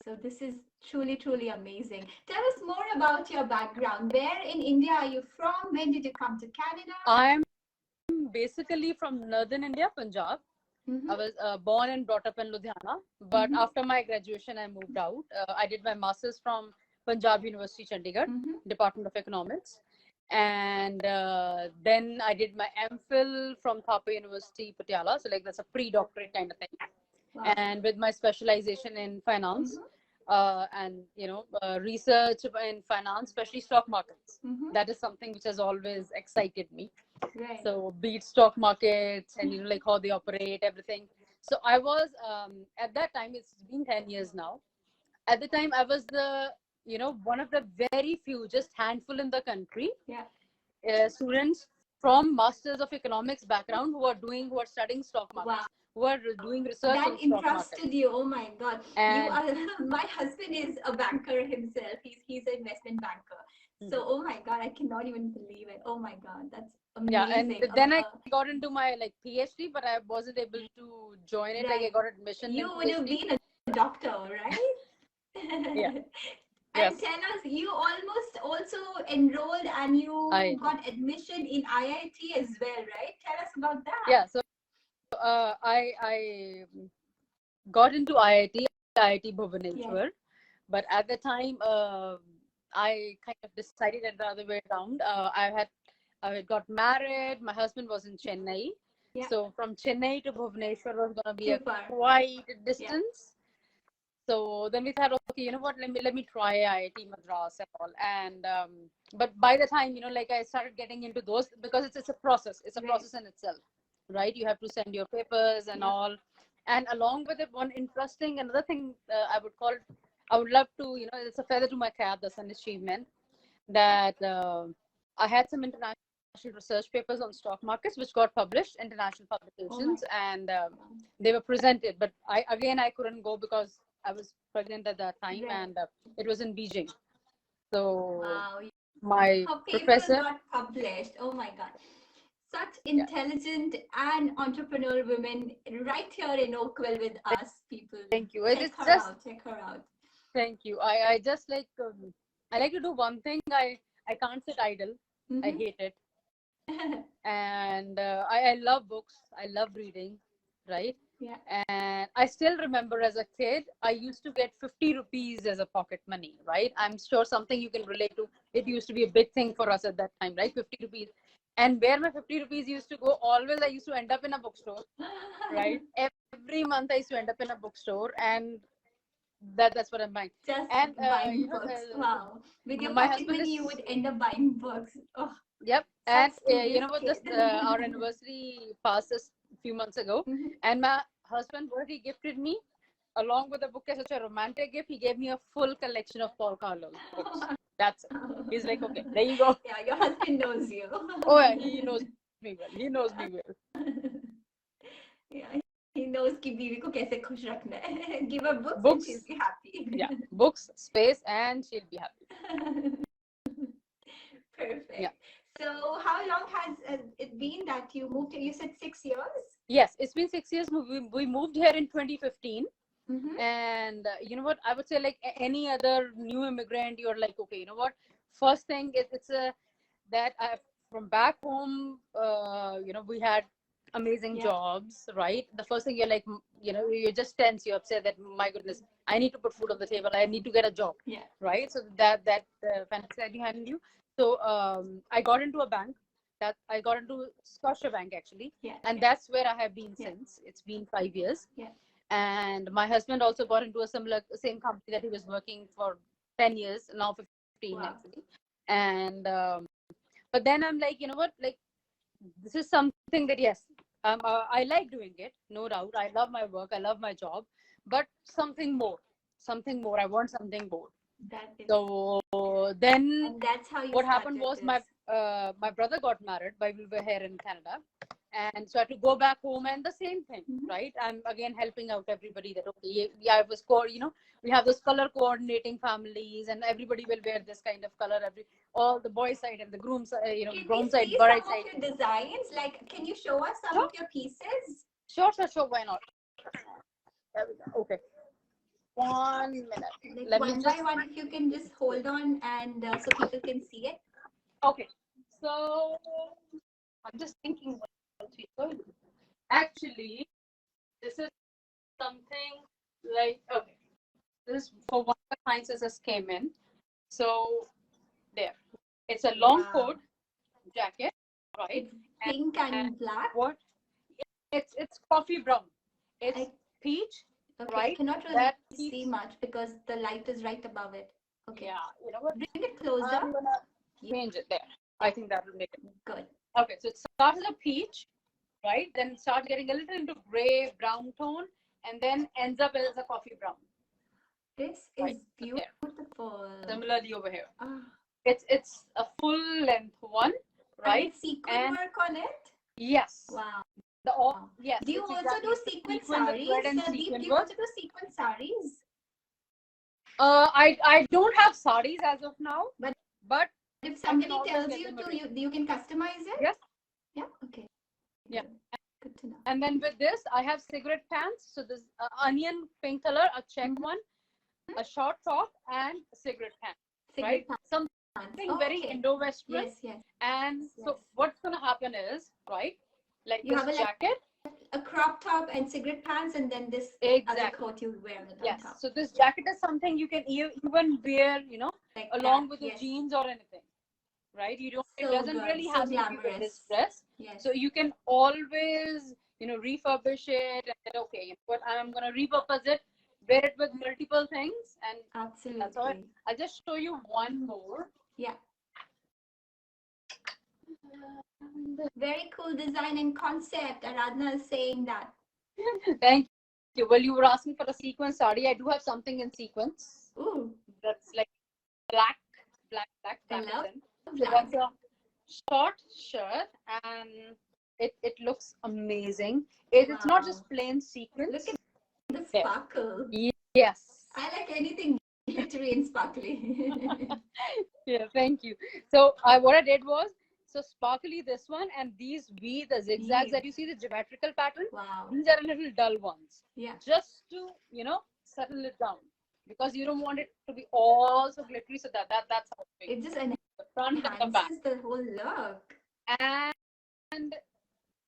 So this is truly, truly amazing. Tell us more about your background. Where in India are you from? When did you come to Canada? I'm basically from northern India, Punjab. Mm-hmm. I was born and brought up in Ludhiana, but after my graduation, I moved out. I did my master's from Punjab University, Chandigarh, Department of Economics. And then I did my MPhil from Thapa University, Patiala. So like that's a pre-doctorate kind of thing. Wow. And with my specialization in finance and research in finance, especially stock markets. That is something which has always excited me. Right. So be it stock markets and like how they operate, everything. So I was at that time, it's been 10 years now. At the time I was the one of the very few, just handful in the country, students from Masters of Economics background who are studying stock markets. Wow. Who are doing research That on stock entrusted markets. you. Oh my God. And You are, my husband is a banker himself. He's an investment banker. So, oh my God, I cannot even believe it. Oh my God, that's amazing. Yeah, and then I got into my PhD, but I wasn't able to join it. Right. Like I got admission. You would have been a doctor, right? Yeah. And Yes. tell us, you almost also enrolled and you got admission in IIT as well, right? Tell us about that. Yeah, so I got into IIT Bhubaneswar, but at the time I kind of decided it the other way around. I got married. My husband was in Chennai, so from Chennai to Bhubaneswar was going to be a quite distance. So then we thought, okay, you know what? Let me try IIT Madras and all. And but by the time I started getting into those, because it's a process. It's a process in itself, right? You have to send your papers and all. And along with it, another thing I would call it, I would love to, it's a feather to my cap. That's an achievement that I had some international research papers on stock markets which got published, international publications, and they were presented. But I couldn't go because I was pregnant at that time, and it was in Beijing. So my professor got published. Oh my God. Such intelligent and entrepreneurial women right here in Oakville with us, people. Thank you. Check her out. Thank you. I just I like to do one thing. I can't sit idle. I hate it. And I love books. I love reading, right? Yeah. And I still remember as a kid, I used to get 50 rupees as a pocket money, right? I'm sure something you can relate to. It used to be a big thing for us at that time, right? 50 rupees. And where my 50 rupees used to go, always I used to end up in a bookstore, right? Every month I used to end up in a bookstore, and that's what I'm buying. Just and buying books. Wow. With your pocket money, you would end up buying books. Oh, yep. And you know what? Just our anniversary passed us a few months ago, and my husband, what he gifted me, along with the book as such a romantic gift, he gave me a full collection of Paul Coelho books. That's it. He's like, okay, there you go. Yeah, your husband knows you. Oh yeah, he knows me well. He knows me well. Yeah, he knows कि बीवी को कैसे खुश रखना है. Give her books and she'll be happy. Yeah, books, space, and she'll be happy. Perfect. Yeah. So how long has it been that you moved here? You said 6 years? Yes, it's been 6 years. We moved here in 2015. And you know what? I would say like any other new immigrant, you're like, okay, you know what? First thing is that from back home, we had amazing jobs, right? The first thing you're like, you're just tense. You're upset that, my goodness, I need to put food on the table. I need to get a job, right? So that fantasy behind you. So I got into a bank. I got into Scotia Bank actually, and that's where I have been since. It's been 5 years. And my husband also got into a same company that he was working for 10 years, now 15 actually. And but then I'm like, you know what, like this is something that yes, I like doing it, no doubt. I love my work, I love my job, but something more. I want something more. So then that's how what happened was my brother got married while we were here in Canada. And so I had to go back home, and the same thing, right? I'm again helping out everybody that, okay, I was we have this color coordinating families, and everybody will wear this kind of color, all the boy side and the groom side, groom side, bride side. Can we see some of your designs? Like, can you show us some of your pieces? Sure, why not? There we go. Okay. 1 minute. Like Let me one just. by one, if you can just hold on and so people can see it. Okay. So I'm just thinking what we could. Actually, this is something like, okay. This is for one of the sciences that came in. So there. It's a long Wow. coat jacket, right? It's pink and black. What? It's coffee brown. It's I- peach, Okay, I right? cannot really That see keeps- much because the light is right above it. Okay. Yeah, you know what? Bring it closer. I'm gonna change it there. I think that will make it Good. okay. So it starts as a peach, right? Then it starts getting a little into gray, brown tone, and then ends up as a coffee brown. This Right, is so there. beautiful. Similarly over here, Ah, it's a full length one, and right? it's sequin And- work on it. Yes. Wow. The all Wow. yes. Do you it's also exactly- do it's the sequin sequin, the sarees? thread and Deep, sequin do you work. also do sequin sarees? I don't have sarees as of now, But I if somebody always tells get you them to, arranged. you can customize it? Yes. Yeah. Okay. Yeah. Good to know. And then with this, I have cigarette pants. So this onion pink color, a check Mhm. one, a short top, and cigarette pants. Cigarette Right? Something pants. very Okay. Indo-Western. Yes, yes. And so Yes. what's gonna happen is, right? Like You this have jacket. a crop top and cigarette pants, and then this other Exactly. coat you wear it on Yes. top. So this jacket is something you can even wear, Like along that, with the yes. jeans or anything. Right? You don't. It So doesn't good, really so have to be glamorous. distressed. Yes. So you can always, refurbish it and say, okay, you know what, I'm gonna repurpose it, wear it with multiple things, and Absolutely. that's all. I'll just show you one more. Yeah. Very cool design and concept. Aradhana is saying that. Thank you. Well, you were asking for a sequence saree. I do have something in sequence. Ooh, That's like black. I love accent. So black. that's a short shirt, and it looks amazing. It's not Wow. just plain sequins. Look at the There. sparkle. Yes. I like anything glittery and sparkly. Yeah, thank you. So what I did was, so sparkly this one, and these the zigzags that you see, the geometrical pattern, Wow. these are a little dull ones. Yeah. Just to, settle it down. Because you don't want it to be all so glittery, so that's how it's It just the front and the back. enhances the whole look. And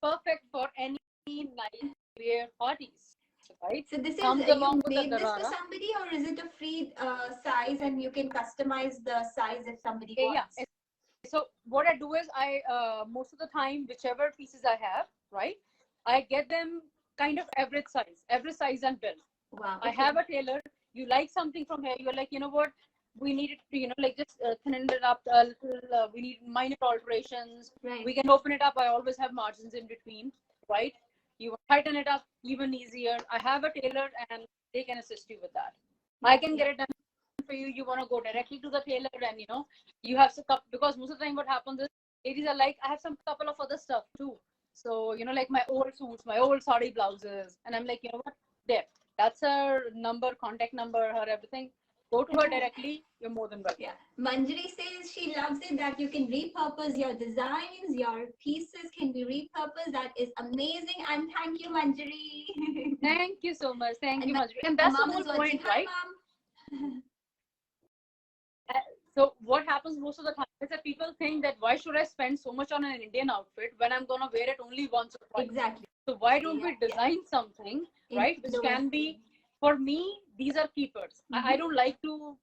perfect for any night wear parties. Right? So this is, Comes you along with the made this for Garara. somebody, or is it a free size and you can customize the size if somebody wants? Yeah. So what I do is most of the time, whichever pieces I have, right, I get them kind of every size and build. Wow. I have a tailor. You like something from here, you're like, you know what, we need it to, just thin it up a little. We need minor alterations. Right. We can open it up. I always have margins in between, right? You tighten it up even easier. I have a tailor and they can assist you with that. I can get it done for you. You want to go directly to the tailor and you have to because most of the time what happens is ladies are like, I have some couple of other stuff too. So like my old suits, my old sari blouses, and I'm like, you know what, there, that's her number, contact number, her everything. Go to her directly. You're more than welcome. Yeah. Manjari says she loves it that you can repurpose your designs, your pieces can be repurposed. That is amazing. And thank you, Manjari. Thank you so much. Thank you, And Manjari. And that's the Mom whole is watching. point, Hi, right? Mom. So what happens most of the time is that people think that why should I spend so much on an Indian outfit when I'm gonna wear it only once or twice? Exactly. So why don't we design something, right, which can be, for me, these are keepers. I don't like to,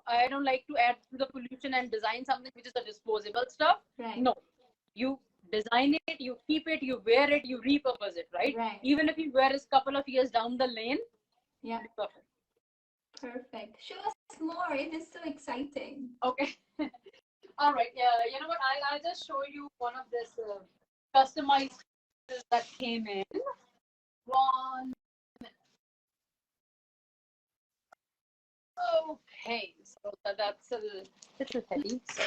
I don't like to add to the pollution and design something which is a disposable stuff. Right. No, you design it, you keep it, you wear it, you repurpose it, right? Right. Even if you wear it a couple of years down the lane, Yeah. perfect. Perfect. Show us more. It is so exciting. Okay. All right. Yeah. You know what? I'll just show you one of this customized that came in. One minute. Okay. So that's a little heavy. So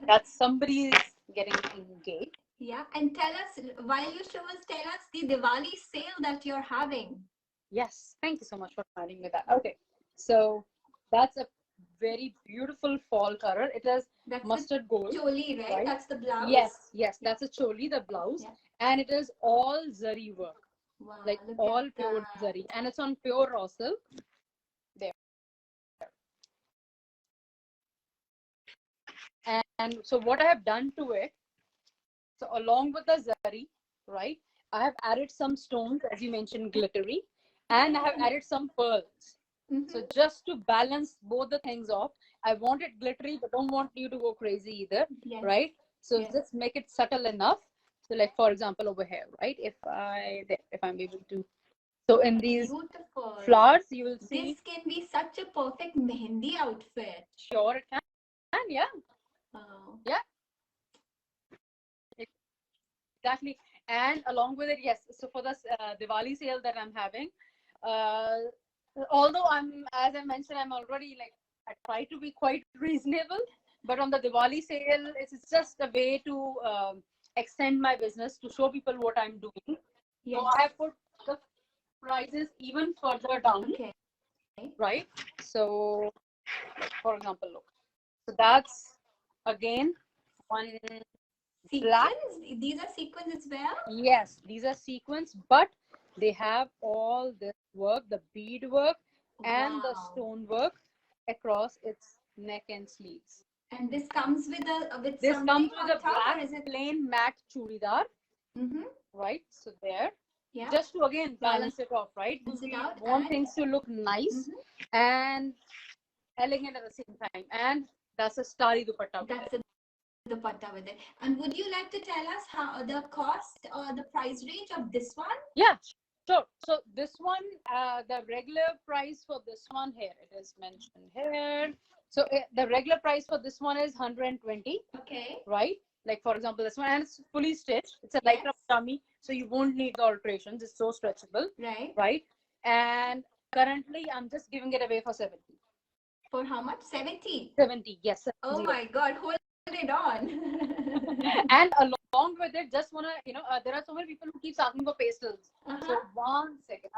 that's somebody's getting engaged. Yeah. And tell us, while you show us, tell us the Diwali sale that you're having. Yes. Thank you so much for finding with that. Okay. So that's a very beautiful fall color. It is mustard gold. Choli, right? That's the blouse. Yes. That's a choli, the blouse. Yeah. And it is all zari work. Wow, like all pure zari. And it's on pure raw silk. there. And so what I have done to it, so along with the zari, right, I have added some stones, as you mentioned, glittery, and I have added some pearls. So just to balance both the things off, I want it glittery, but don't want you to go crazy either, right? So just make it subtle enough. So like, for example, over here, right? If I'm able to. So in these flowers, you will see. This can be such a perfect mehendi outfit. Sure, it can. Yeah. Oh. Yeah. Exactly. And along with it, yes. So for this Diwali sale that I'm having, although as I mentioned, I'm already like, I try to be quite reasonable, but on the Diwali sale, it's just a way to extend my business, to show people what I'm doing. Yes. So I have put the prices even further down. Okay. Right. So, for example, look. So that's again one. Sequins? These are sequins as well? Yes, these are sequins, but they have all this work, the bead work and the stone work across its neck and sleeves. And this comes with this comes with a black plain matte churidar. Right, so there. Yeah. Just to again balance it off, right? We want things to look nice and elegant at the same time. And that's a starry dupatta. That's a dupatta with it. And would you like to tell us how the cost or the price range of this one? Yeah, sure. So this one, the regular price for this one, here it is mentioned here. So the regular price for this one is 120. Okay. Right? Like for example, this one, and it's fully stitched. It's a lycra tummy, so you won't need the alterations. It's so stretchable. Right. Right. And currently, I'm just giving it away for 70. For how much? 70. 70. Yes. 70. Oh my God! Hold it on. And along with it, just wanna there are so many people who keep asking for pastels. So 1 second.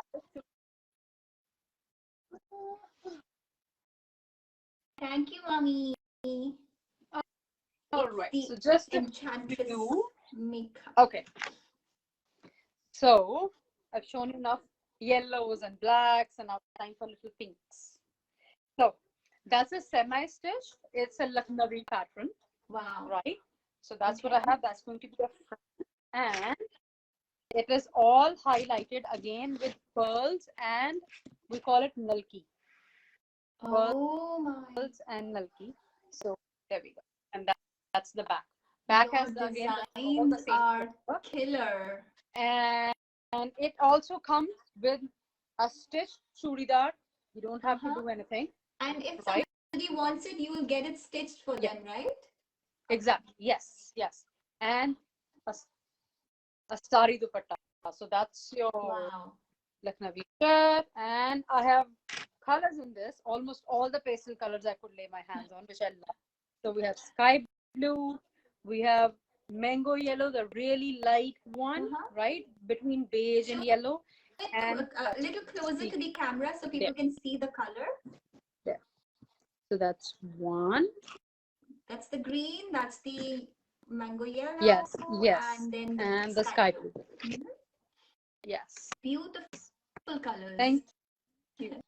Thank you, mommy. All right. So just enchantress makeup. Okay. So I've shown enough yellows and blacks, and now time for little pinks. So that's a semi-stitch. It's a Lucknowi pattern. Wow. Right. So that's what I have. That's going to be a front, and it is all highlighted again with pearls, and we call it nalki. Pearls and nalki. So there we go. And that's the back. Back has the designs are killer. And it also comes with a stitched churidar. You don't have to do anything. And if somebody wants it, you will get it stitched for them, right? Exactly. Yes. Yes. And a sari dupatta. So that's your Lucknowi shirt. And I have colors in this. Almost all the pastel colors I could lay my hands on, which I love. So we have sky blue. We have mango yellow, the really light one, right? Between beige and yellow. And a little closer to the camera so people can see the color. There. So that's one. That's the green. That's the mango yellow. Yes. And the sky blue. Yes. Beautiful colors. Thank you.